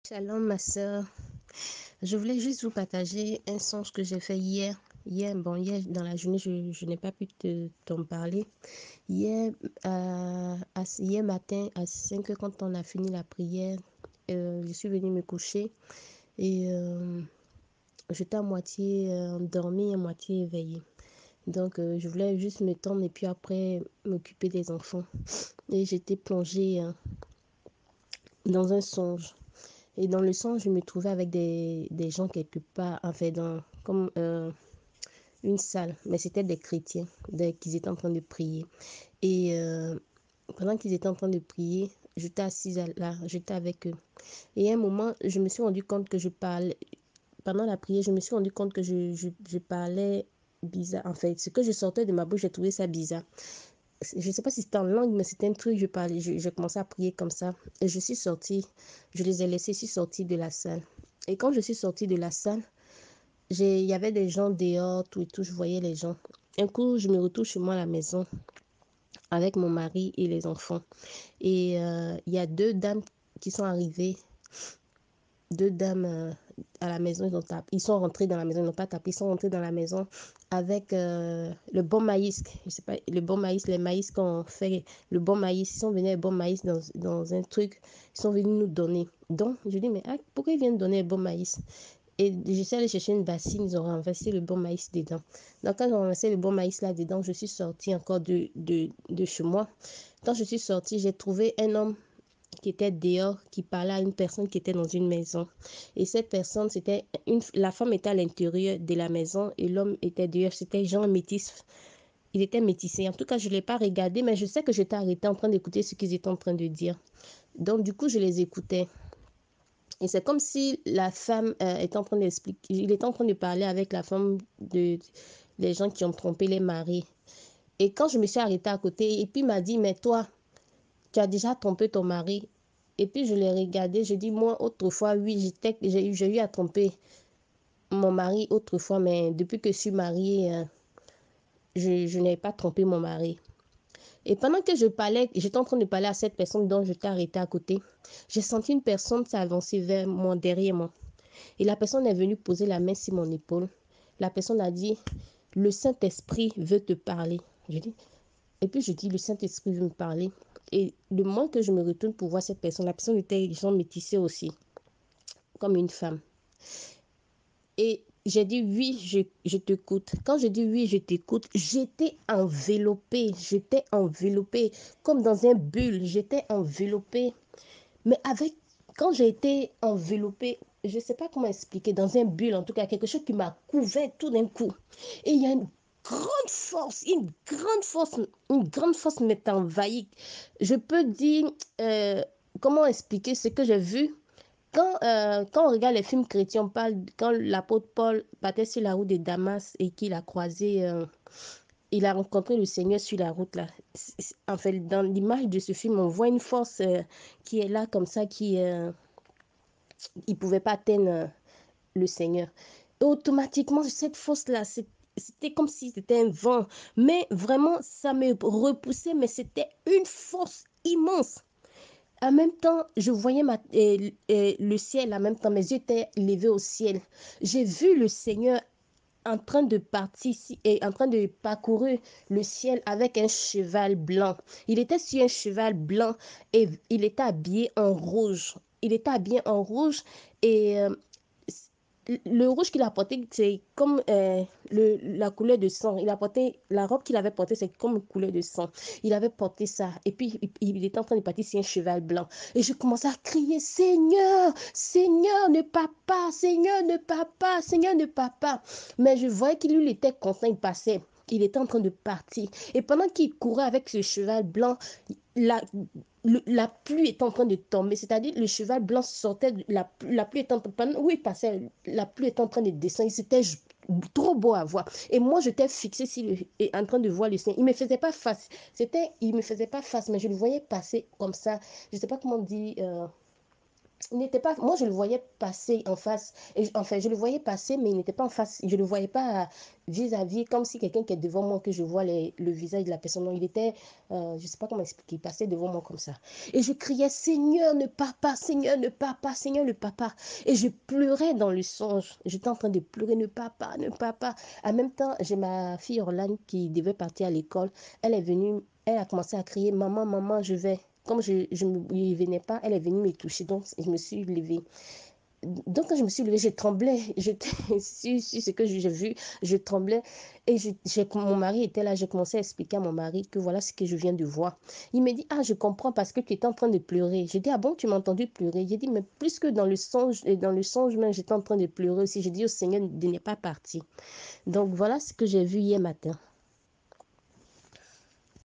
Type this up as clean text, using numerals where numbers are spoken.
Shalom, ma sœur. Je voulais juste vous partager un songe que j'ai fait hier. Hier dans la journée, je n'ai pas pu t'en parler. Hier, hier matin, à 5 heures, quand on a fini la prière, je suis venue me coucher et j'étais à moitié endormie, à moitié éveillée. Donc, je voulais juste me tendre et puis après m'occuper des enfants. Et j'étais plongée dans un songe. Et dans le songe, je me trouvais avec des gens quelque part, enfin, comme une salle, mais c'était des chrétiens, qu'ils étaient en train de prier. Et pendant qu'ils étaient en train de prier, j'étais assise là, j'étais avec eux. Et à un moment, je me suis rendu compte que je parlais, pendant la prière, je me suis rendu compte que je parlais bizarre. En fait, ce que je sortais de ma bouche, j'ai trouvé ça bizarre. Je ne sais pas si c'était en langue, mais c'était un truc, je parlais, je commençais à prier comme ça. Et je suis sortie, je les ai laissés, je suis sortie de la salle. Et quand je suis sortie de la salle, il y avait des gens dehors, tout et tout, je voyais les gens. Un coup, je me retrouve chez moi à la maison avec mon mari et les enfants. Et il y a deux dames qui sont arrivées, deux dames à la maison, ils sont rentrés dans la maison, ils n'ont pas tapé, ils sont rentrés dans la maison avec le bon maïs, je sais pas, le bon maïs, les maïs qu'on fait, le bon maïs, ils sont venus avec le bon maïs dans un truc, ils sont venus nous donner. Donc, je dis, mais pourquoi ils viennent donner le bon maïs? Et je suis allée chercher une bassine, ils ont renversé le bon maïs dedans. Donc, quand ils ont renversé le bon maïs là dedans, je suis sortie encore de chez moi. Quand je suis sortie, j'ai trouvé un homme qui était dehors, qui parlait à une personne qui était dans une maison. Et cette personne, la femme était à l'intérieur de la maison et l'homme était dehors. C'était Jean métis. Il était métissé. En tout cas, je ne l'ai pas regardé, mais je sais que j'étais arrêtée en train d'écouter ce qu'ils étaient en train de dire. Donc, du coup, je les écoutais. Et c'est comme si la femme était en train d'expliquer, il était en train de parler avec la femme des gens qui ont trompé les maris. Et quand je me suis arrêtée à côté, et puis il m'a dit, mais toi, tu as déjà trompé ton mari. Et puis je l'ai regardé, je dis, moi, autrefois, oui, j'ai eu à tromper mon mari autrefois, mais depuis que je suis mariée, je n'ai pas trompé mon mari. Et pendant que je parlais, j'étais en train de parler à cette personne dont je t'ai arrêté à côté, j'ai senti une personne s'avancer vers moi, derrière moi. Et la personne est venue poser la main sur mon épaule. La personne a dit, le Saint-Esprit veut te parler. Je dis, et puis je dis, le Saint-Esprit veut me parler. Et le moment que je me retourne pour voir cette personne, la personne était genre métissée aussi, comme une femme. Et j'ai dit, oui, je t'écoute. Quand je dis oui, je t'écoute, j'étais enveloppée, comme dans un bulle, j'étais enveloppée. Mais quand j'ai été enveloppée, je ne sais pas comment expliquer, dans un bulle, en tout cas, quelque chose qui m'a couvert tout d'un coup. Et il y a une grande force m'est envahie. Je peux dire, comment expliquer ce que j'ai vu. Quand on regarde les films chrétiens, on parle quand l'apôtre Paul partait sur la route de Damas et qu'il a croisé, il a rencontré le Seigneur sur la route là. En fait, dans l'image de ce film, on voit une force qui est là comme ça, il pouvait pas atteindre le Seigneur. Et automatiquement, cette force-là, c'était comme si c'était un vent. Mais vraiment, ça me repoussait, mais c'était une force immense. En même temps, je voyais le ciel, en même temps, mes yeux étaient levés au ciel. J'ai vu le Seigneur en train de partir et en train de parcourir le ciel avec un cheval blanc. Il était sur un cheval blanc et il était habillé en rouge. Il était habillé en rouge et le rouge qu'il a porté, c'est comme la couleur de sang. La robe qu'il avait portée, c'est comme une couleur de sang. Il avait porté ça. Et puis, il était en train de partir sur un cheval blanc. Et je commençais à crier, Seigneur, Seigneur, ne pars pas, Seigneur, ne pars pas, Seigneur, ne pars pas. Mais je voyais qu'il lui était content, il passait. Il était en train de partir. Et pendant qu'il courait avec ce cheval blanc, la, la pluie est en train de tomber, c'est-à-dire le cheval blanc sortait, la pluie est en train, où il passait, la pluie est en train de descendre, c'était trop beau à voir. Et moi, j'étais fixée et en train de voir le Seigneur. Il me faisait pas face, il me faisait pas face, mais je le voyais passer comme ça. Je sais pas comment on dit, Il n'était pas, moi je le voyais passer en face, et enfin je le voyais passer, mais il n'était pas en face, je le voyais pas vis-à-vis, comme si quelqu'un qui est devant moi, que je vois le visage de la personne, non, il était, je sais pas comment expliquer, il passait devant moi comme ça, et je criais, Seigneur ne pars pas, Seigneur ne pars pas, Seigneur ne pars pas, et je pleurais dans le songe, j'étais en train de pleurer, ne pars pas, ne pars pas, en même temps, j'ai ma fille Orlane qui devait partir à l'école, elle est venue, elle a commencé à crier, maman, maman, je vais, comme je ne lui venais pas, elle est venue me toucher, donc je me suis levée. Donc quand je me suis levée, je tremblais, j'étais sur ce que j'ai vu, je tremblais, et mon mari était là, j'ai commencé à expliquer à mon mari que voilà ce que je viens de voir. Il me dit, ah je comprends parce que tu étais en train de pleurer. J'ai dit, ah bon, tu m'as entendu pleurer? J'ai dit, mais plus que dans le songe même, j'étais en train de pleurer aussi. J'ai dit au Seigneur de n'est pas parti. Donc voilà ce que j'ai vu hier matin.